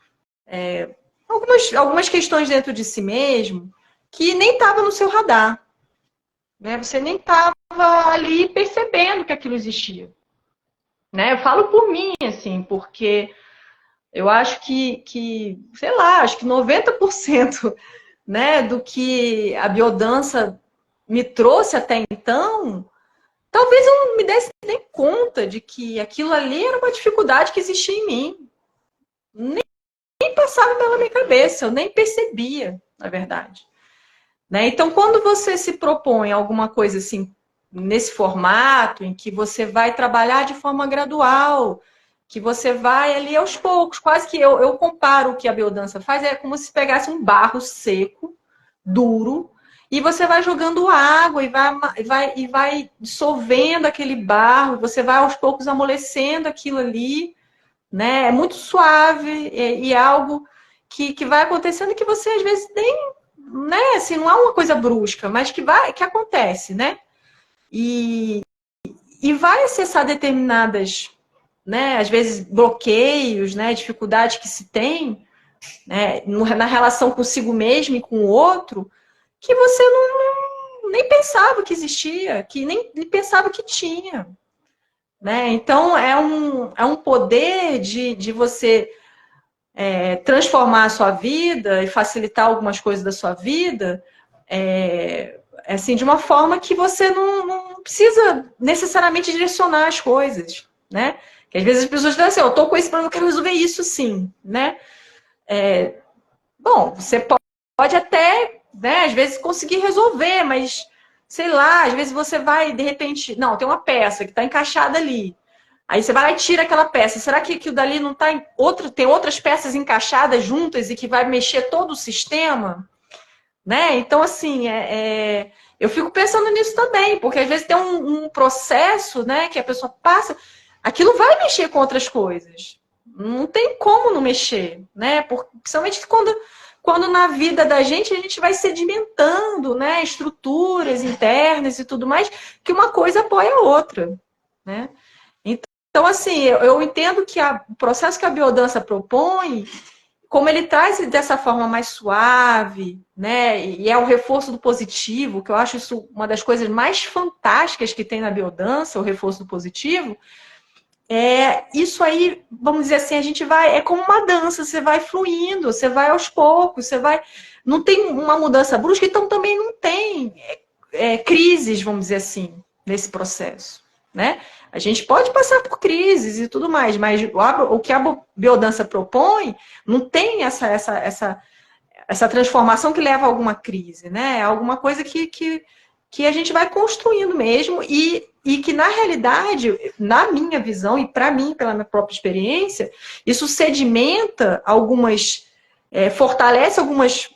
algumas questões dentro de si mesmo que nem estavam no seu radar, né? Você nem estava ali percebendo que aquilo existia, né? Eu falo por mim, assim, porque eu acho sei lá, acho que 90%, né, do que a biodança me trouxe até então, talvez eu não me desse nem conta de que aquilo ali era uma dificuldade que existia em mim. Nem passava pela minha cabeça, eu nem percebia, na verdade. Né? Então, quando você se propõe alguma coisa assim, nesse formato, em que você vai trabalhar de forma gradual, que você vai ali aos poucos, quase que eu comparo o que a biodança faz, é como se pegasse um barro seco, duro, e você vai jogando água e vai dissolvendo aquele barro, você vai aos poucos amolecendo aquilo ali, né? É muito suave e é algo que vai acontecendo que você às vezes nem, né? Assim, não é uma coisa brusca, mas que acontece, né? E, e vai acessar determinadas, né? Às vezes bloqueios, né? Dificuldades que se tem, né? Na relação consigo mesmo e com o outro, que você nem pensava que existia, que nem pensava que tinha. Né? Então, é um poder de você transformar a sua vida e facilitar algumas coisas da sua vida, assim, de uma forma que você não precisa necessariamente direcionar as coisas, né? Que às vezes as pessoas dizem assim, eu tô com esse problema, eu quero resolver isso sim, né? Bom, você pode até, né, às vezes conseguir resolver, mas, sei lá, às vezes você vai, de repente, não, tem uma peça que está encaixada ali. Aí você vai lá e tira aquela peça. Será que aquilo dali não está tem outras peças encaixadas juntas e que vai mexer todo o sistema? Né? Então, assim, eu fico pensando nisso também, porque às vezes tem um processo, né, que a pessoa passa, aquilo vai mexer com outras coisas. Não tem como não mexer, né? Principalmente quando na vida da gente a gente vai sedimentando, né, estruturas internas e tudo mais, que uma coisa apoia a outra, né? Então, assim, eu entendo que o processo que a biodança propõe, como ele traz dessa forma mais suave, né? E é o reforço do positivo, que eu acho isso uma das coisas mais fantásticas que tem na biodança, o reforço do positivo. Isso aí, vamos dizer assim, a gente vai, é como uma dança, você vai fluindo, você vai aos poucos, você vai. Não tem uma mudança brusca, então também não tem crises, vamos dizer assim, nesse processo, né? A gente pode passar por crises e tudo mais, mas o que a biodança propõe não tem essa transformação que leva a alguma crise, né? É alguma coisa que a gente vai construindo mesmo e que, na realidade, na minha visão e para mim, pela minha própria experiência, isso sedimenta fortalece alguns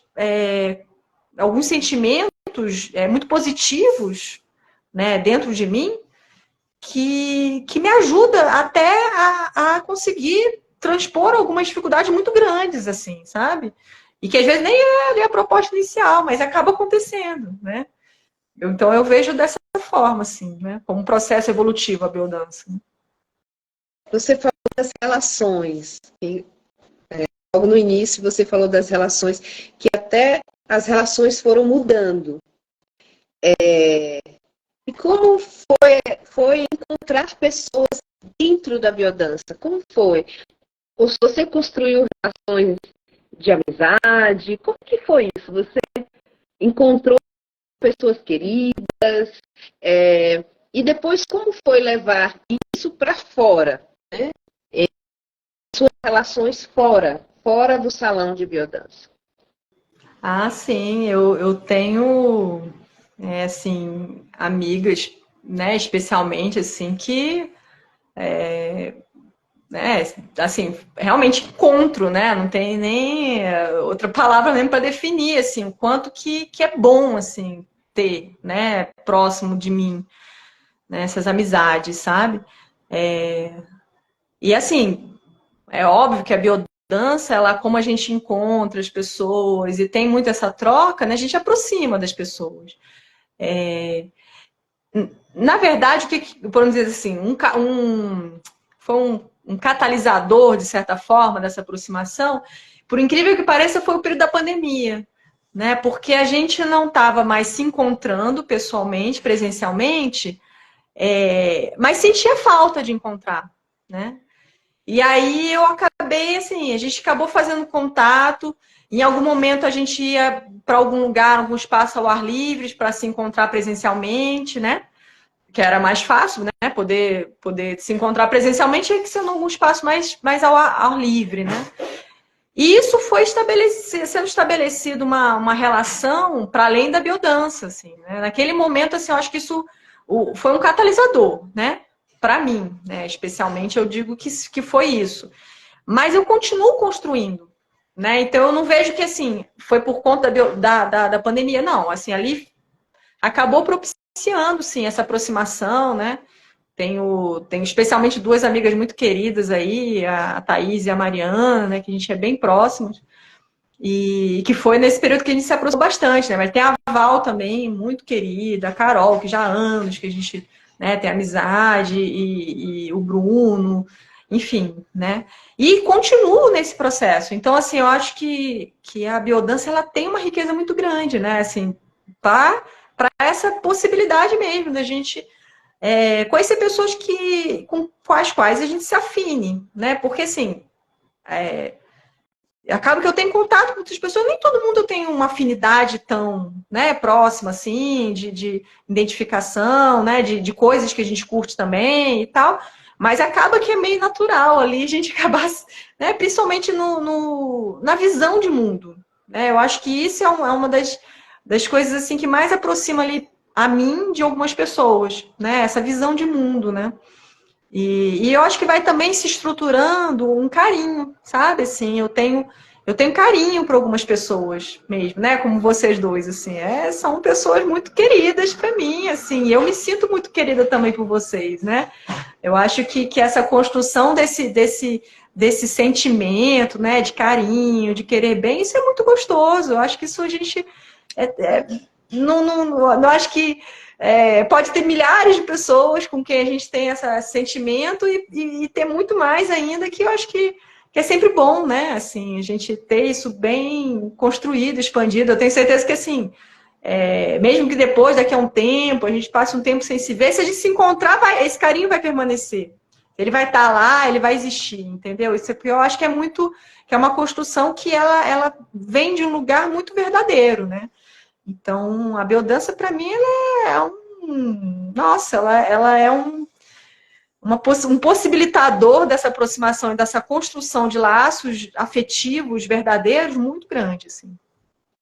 sentimentos muito positivos, né, dentro de mim, que me ajuda até a conseguir transpor algumas dificuldades muito grandes, assim, sabe? E que às vezes nem é ali a proposta inicial, mas acaba acontecendo, né? Então eu vejo dessa forma, assim, né? Como um processo evolutivo a biodança. Você falou das relações. Logo no início você falou das relações, que até as relações foram mudando. E como foi encontrar pessoas dentro da biodança? Como foi? Ou se você construiu relações de amizade? Como que foi isso? Você encontrou pessoas queridas? E depois como foi levar isso para fora? Né? Suas relações fora do salão de biodança. Ah, sim, eu tenho, assim, amigas, né, especialmente, assim, que assim, realmente encontro, né? Não tem nem outra palavra mesmo para definir, assim, o quanto que é bom, assim, ter, né, próximo de mim, né, essas amizades, sabe? E assim, é óbvio que a biodança, ela, como a gente encontra as pessoas e tem muito essa troca, né, a gente aproxima das pessoas. Na verdade, podemos dizer assim, foi um catalisador, de certa forma, dessa aproximação, por incrível que pareça, foi o período da pandemia. né? Porque a gente não estava mais se encontrando pessoalmente, presencialmente, mas sentia falta de encontrar, né? E aí eu acabei, assim, a gente acabou fazendo contato. Em algum momento a gente ia para algum lugar, algum espaço ao ar livre para se encontrar presencialmente, né? Que era mais fácil, né? Poder se encontrar presencialmente tinha que ser em algum espaço mais ao ar livre, né? E isso foi sendo estabelecido uma relação para além da biodança, assim, né? Naquele momento, assim, eu acho que isso foi um catalisador, né? Para mim, né? Especialmente, eu digo que foi isso. Mas eu continuo construindo, né? Então, eu não vejo que, assim, foi por conta da pandemia, não. Assim, ali acabou propiciando, sim, essa aproximação, né? Tenho especialmente duas amigas muito queridas aí, a Thaís e a Mariana, né, que a gente é bem próximos, e que foi nesse período que a gente se aproximou bastante, né? Mas tem a Val também, muito querida, a Carol, que já há anos que a gente, né, tem amizade, e o Bruno, enfim, né? E continuo nesse processo. Então, assim, eu acho que a biodança ela tem uma riqueza muito grande, né? Assim, para essa possibilidade mesmo da gente conhecer pessoas com as quais a gente se afine, né? Porque, assim, acaba que eu tenho contato com outras pessoas, nem todo mundo tem uma afinidade tão, né, próxima, assim, de identificação, né, de coisas que a gente curte também e tal, mas acaba que é meio natural ali a gente acabar, né, principalmente na visão de mundo, né? Eu acho que isso é uma das coisas, assim, que mais aproxima ali a mim de algumas pessoas, né? Essa visão de mundo, né? E eu acho que vai também se estruturando um carinho, sabe? Assim, eu tenho carinho por algumas pessoas mesmo, né? Como vocês dois, assim, são pessoas muito queridas para mim, assim. Eu me sinto muito querida também por vocês, né? Eu acho que essa construção desse sentimento, né? De carinho, de querer bem, isso é muito gostoso. Eu acho que isso a gente não acho que pode ter milhares de pessoas com quem a gente tem esse sentimento e ter muito mais ainda, que eu acho que é sempre bom, né? Assim, a gente ter isso bem construído, expandido. Eu tenho certeza que, assim, mesmo que depois, daqui a um tempo, a gente passe um tempo sem se ver, se a gente se encontrar, esse carinho vai permanecer. Ele vai estar lá, ele vai existir, entendeu? Isso aqui eu acho que que é uma construção que ela vem de um lugar muito verdadeiro, né? Então, a biodança, para mim, ela é nossa, ela é um possibilitador dessa aproximação e dessa construção de laços afetivos verdadeiros muito grande, assim.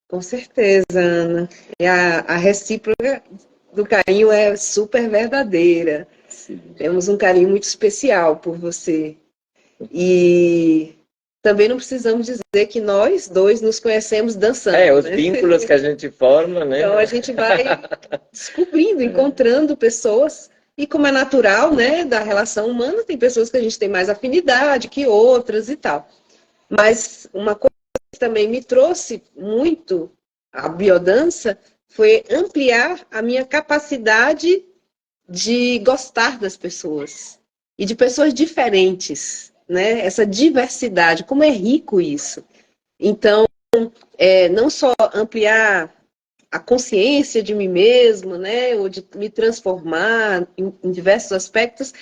Com certeza, Ana. E a recíproca do carinho é super verdadeira. Sim. Temos um carinho muito especial por você. E também não precisamos dizer que nós dois nos conhecemos dançando. Os vínculos que a gente forma, né? Então a gente vai descobrindo, encontrando pessoas. E como é natural, né, da relação humana, tem pessoas que a gente tem mais afinidade que outras e tal. Mas uma coisa que também me trouxe muito a biodança foi ampliar a minha capacidade de gostar das pessoas. E de pessoas diferentes, né? Essa diversidade, como é rico isso. Então, não só ampliar a consciência de mim mesma, né? Ou de me transformar em diversos aspectos,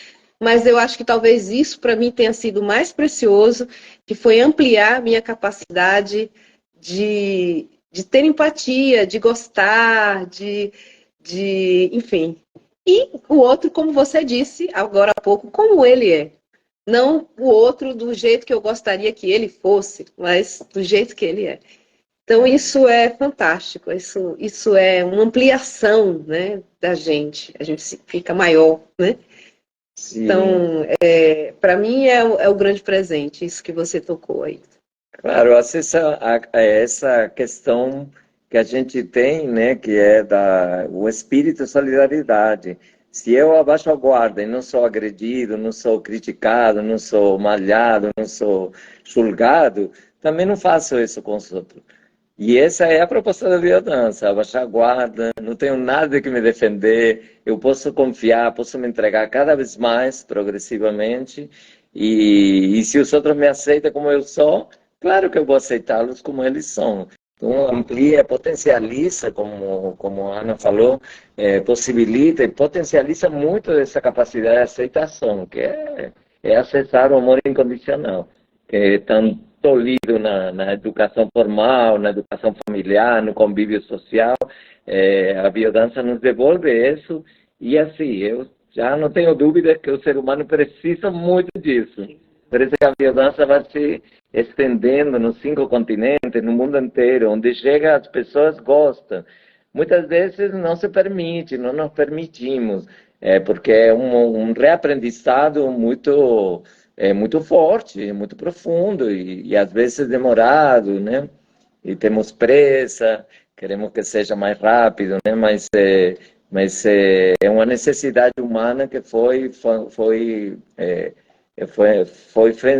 mas eu acho que talvez isso para mim tenha sido mais precioso, que foi ampliar a minha capacidade de ter empatia, de gostar, enfim. E o outro, como você disse agora há pouco, como ele é. Não o outro do jeito que eu gostaria que ele fosse, mas do jeito que ele é. Então, isso é fantástico, isso é uma ampliação, né, da gente. A gente fica maior, né? Sim. Então, para mim é o grande presente, isso que você tocou aí. Claro, essa questão que a gente tem, né, que é o espírito de solidariedade. Se eu abaixo a guarda e não sou agredido, não sou criticado, não sou malhado, não sou julgado, também não faço isso com os outros. E essa é a proposta da biodança, abaixar a guarda, não tenho nada que me defender, eu posso confiar, posso me entregar cada vez mais, progressivamente, e se os outros me aceitam como eu sou, claro que eu vou aceitá-los como eles são. Então, amplia, potencializa, como a Ana falou, possibilita e potencializa muito essa capacidade de aceitação, que é acessar o amor incondicional, que é tão tolhido na educação formal, na educação familiar, no convívio social. A biodança nos devolve isso, e assim, eu já não tenho dúvida que o ser humano precisa muito disso. Por isso que a biodança vai se estendendo nos 5 continentes, no mundo inteiro, onde chega as pessoas gostam. Muitas vezes não se permite, não nos permitimos, porque é um reaprendizado muito forte, muito profundo e às vezes demorado, né? E temos pressa, queremos que seja mais rápido, né? Mas é uma necessidade humana que foi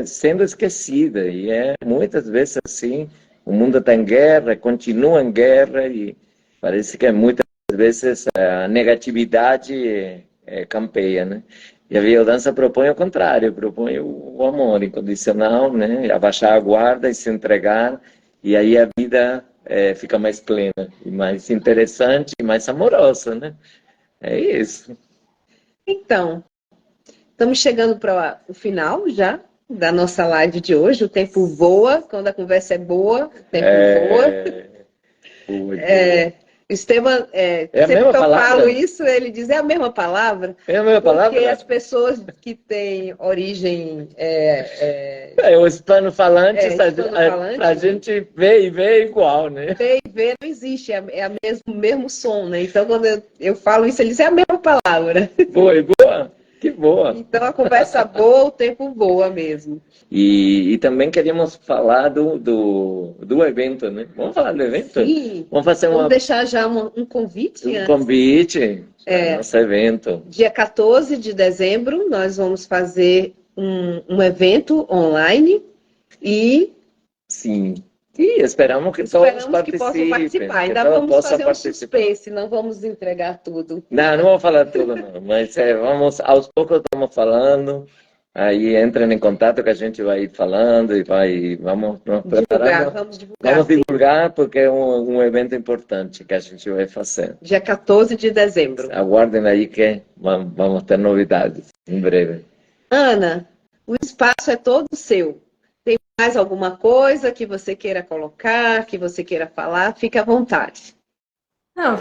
sendo esquecida, e muitas vezes assim. O mundo está em guerra, continua em guerra, e parece que muitas vezes a negatividade campeia, né? E a biodança propõe o contrário, propõe o amor incondicional, né? Abaixar a guarda e se entregar, e aí a vida fica mais plena, e mais interessante, e mais amorosa, né? É isso. Então, estamos chegando para o final já da nossa live de hoje. O tempo voa, quando a conversa é boa, o tempo voa. Esteban, sempre que eu falo isso, ele diz, é a mesma palavra? É a mesma palavra? Porque as pessoas que têm origem... o hispano-falante, a gente vê e vê igual, né? Vê e vê não existe, é o mesmo som, né? Então, quando eu falo isso, ele diz, é a mesma palavra. Boa. Que boa! Então a conversa boa, o tempo voa mesmo. E também queríamos falar do evento, né? Vamos falar do evento? Sim. Vamos deixar já um convite. Um convite para o nosso evento. Dia 14 de dezembro, nós vamos fazer um evento online e... Sim. E esperamos que todos possam participar. Ainda vamos fazer um suspense, não vamos entregar tudo. Não vamos falar tudo, não. Mas aos poucos estamos falando. Aí entrem em contato que a gente vai falando e vamos nos preparar. Vamos divulgar porque é um evento importante que a gente vai fazer. Dia 14 de dezembro. Aguardem aí que vamos ter novidades em breve. Ana, o espaço é todo seu. Tem mais alguma coisa que você queira colocar, que você queira falar? Fique à vontade. Não,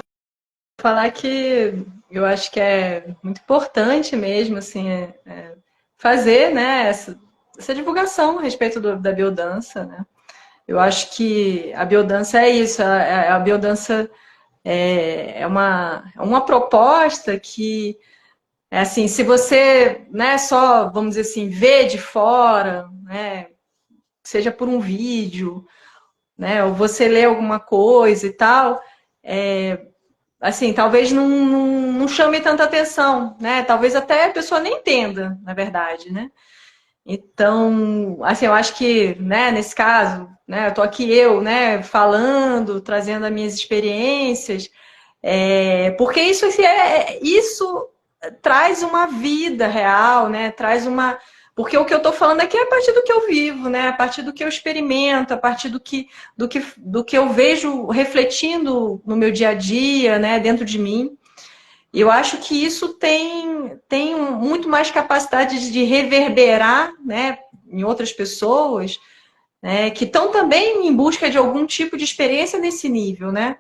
falar que eu acho que é muito importante mesmo, assim, fazer, né, essa divulgação a respeito da biodança, né? Eu acho que a biodança é isso, a biodança é uma proposta que, assim, se você, né, só, vamos dizer assim, vê de fora, né, seja por um vídeo, né, ou você lê alguma coisa e tal, assim, talvez não chame tanta atenção, né? Talvez até a pessoa nem entenda, na verdade, né? Então, assim, eu acho que, né, nesse caso, né, eu tô aqui né, falando, trazendo as minhas experiências, porque isso, assim, isso traz uma vida real, né? Traz uma... Porque o que eu estou falando aqui é a partir do que eu vivo, né? A partir do que eu experimento, a partir do que eu vejo refletindo no meu dia a dia, né? Dentro de mim. E eu acho que isso tem muito mais capacidade de reverberar, né? Em outras pessoas, né? Que estão também em busca de algum tipo de experiência nesse nível, né?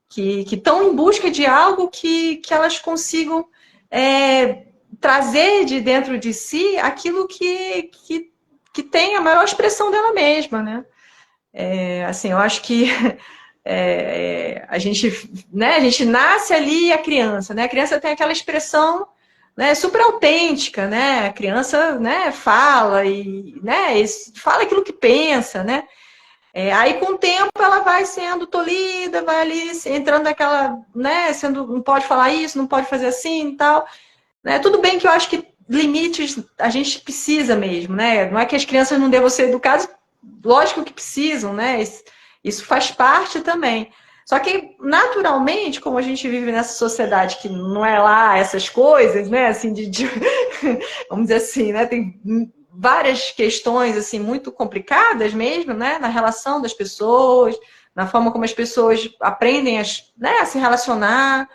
Que estão em busca de algo que elas consigam... trazer de dentro de si aquilo que tem a maior expressão dela mesma, né? Assim, eu acho que a gente nasce ali a criança, né? A criança tem aquela expressão, né, super autêntica, né? A criança, né, fala fala aquilo que pensa, né? Aí com o tempo ela vai sendo tolhida, vai ali entrando naquela, né? Não pode falar isso, não pode fazer assim e tal. Tudo bem que eu acho que limites a gente precisa mesmo, né? Não é que as crianças não devam ser educadas, lógico que precisam, né? Isso faz parte também. Só que, naturalmente, como a gente vive nessa sociedade que não é lá essas coisas, né? Assim, vamos dizer assim, né? Tem várias questões, assim, muito complicadas mesmo, né? Na relação das pessoas, na forma como as pessoas aprendem né, a se relacionar.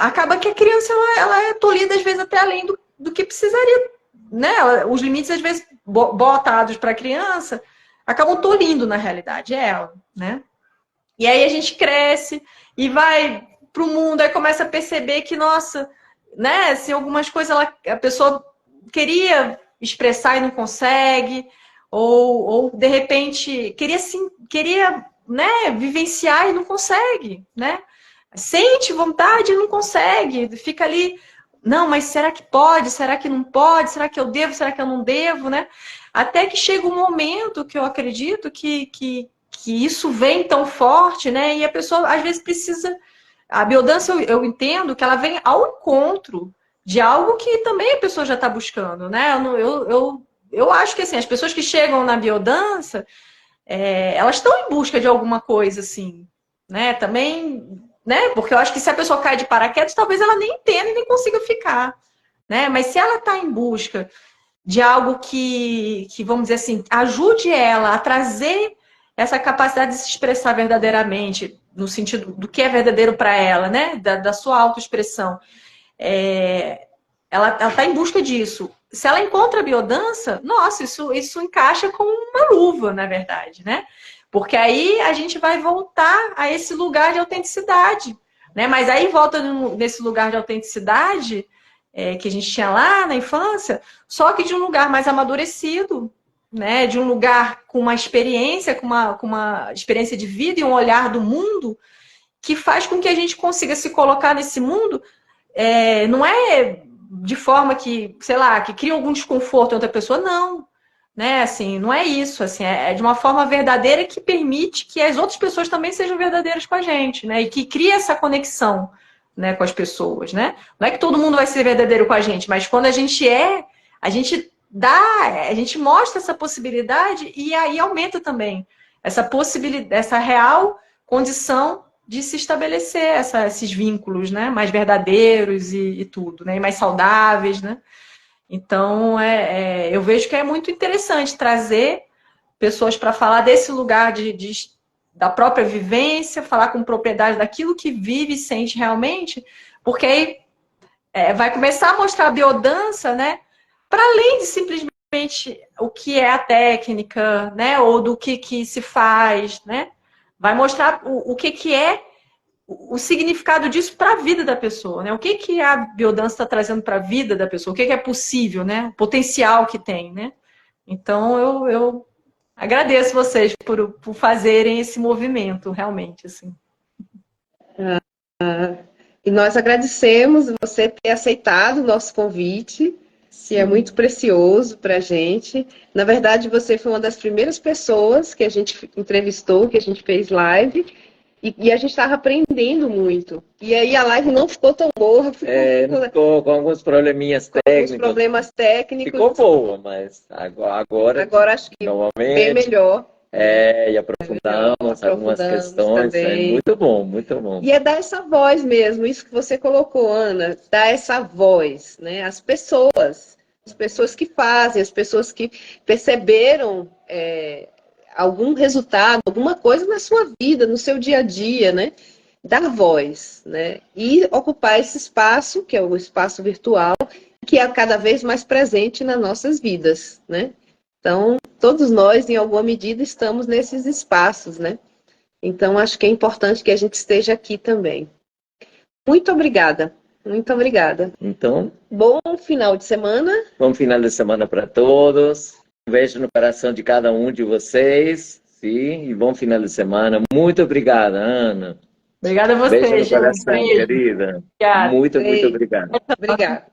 Acaba que a criança ela é tolhida, às vezes, até além do que precisaria. Né? Os limites, às vezes, botados para a criança, acabam tolhindo, na realidade, ela. Né? E aí a gente cresce e vai para o mundo, aí começa a perceber que, nossa, né, assim, algumas coisas a pessoa queria expressar e não consegue, ou de repente queria, né, vivenciar e não consegue, né? Sente vontade e não consegue, fica ali, não, mas será que pode? Será que não pode? Será que eu devo? Será que eu não devo, né? Até que chega um momento que eu acredito que isso vem tão forte, né? E a pessoa às vezes precisa. A biodança eu entendo que ela vem ao encontro de algo que também a pessoa já está buscando, né? Eu acho que assim, as pessoas que chegam na biodança, elas estão em busca de alguma coisa, assim, né? Também, né? Porque eu acho que se a pessoa cai de paraquedas, talvez ela nem entenda e nem consiga ficar, né? Mas se ela está em busca de algo que, vamos dizer assim, ajude ela a trazer essa capacidade de se expressar verdadeiramente, no sentido do que é verdadeiro para ela, né? Da sua autoexpressão. Ela está em busca disso. Se ela encontra a biodança, nossa, isso encaixa como uma luva, na verdade, né? Porque aí a gente vai voltar a esse lugar de autenticidade, né? Mas aí volta nesse lugar de autenticidade que a gente tinha lá na infância, só que de um lugar mais amadurecido, né? De um lugar com uma experiência, com uma experiência de vida e um olhar do mundo que faz com que a gente consiga se colocar nesse mundo, não é de forma que, sei lá, que cria algum desconforto em outra pessoa, não. Né? Assim, não é isso, assim, é de uma forma verdadeira que permite que as outras pessoas também sejam verdadeiras com a gente, né? E que cria essa conexão, né, com as pessoas, né? Não é que todo mundo vai ser verdadeiro com a gente, mas quando a gente a gente a gente mostra essa possibilidade e aí aumenta também essa possibilidade, essa real condição de se estabelecer esses vínculos, né, mais verdadeiros e tudo, né, e mais saudáveis, né? Então, eu vejo que é muito interessante trazer pessoas para falar desse lugar da própria vivência, falar com propriedade daquilo que vive e sente realmente, porque aí vai começar a mostrar a biodança, né, para além de simplesmente o que é a técnica, né, ou do que se faz, né, vai mostrar o que é o significado disso para a vida da pessoa, né? O que a biodança está trazendo para a vida da pessoa? O que é possível, né? O potencial que tem, né? Então, eu agradeço vocês por fazerem esse movimento, realmente, assim. E nós agradecemos você ter aceitado o nosso convite, que é muito precioso para a gente. Na verdade, você foi uma das primeiras pessoas que a gente entrevistou, que a gente fez live, e a gente estava aprendendo muito. E aí a live não ficou tão boa. Ficou com alguns probleminhas técnicos. Alguns problemas técnicos. Ficou boa, mas agora acho que bem melhor. E aprofundamos algumas questões. Também. Muito bom, muito bom. E dar essa voz mesmo, isso que você colocou, Ana, dar essa voz, né? As pessoas que fazem, as pessoas que perceberam algum resultado, alguma coisa na sua vida, no seu dia a dia, né? Dar voz, né? E ocupar esse espaço, que é o espaço virtual, que é cada vez mais presente nas nossas vidas, né? Então, todos nós, em alguma medida, estamos nesses espaços, né? Então, acho que é importante que a gente esteja aqui também. Muito obrigada. Muito obrigada. Então, bom final de semana. Bom final de semana para todos. Um beijo no coração de cada um de vocês. Sim, e bom final de semana. Muito obrigada, Ana. Obrigada a você, beijo no coração, beijo. querida. Obrigada. Muito obrigada. Obrigada.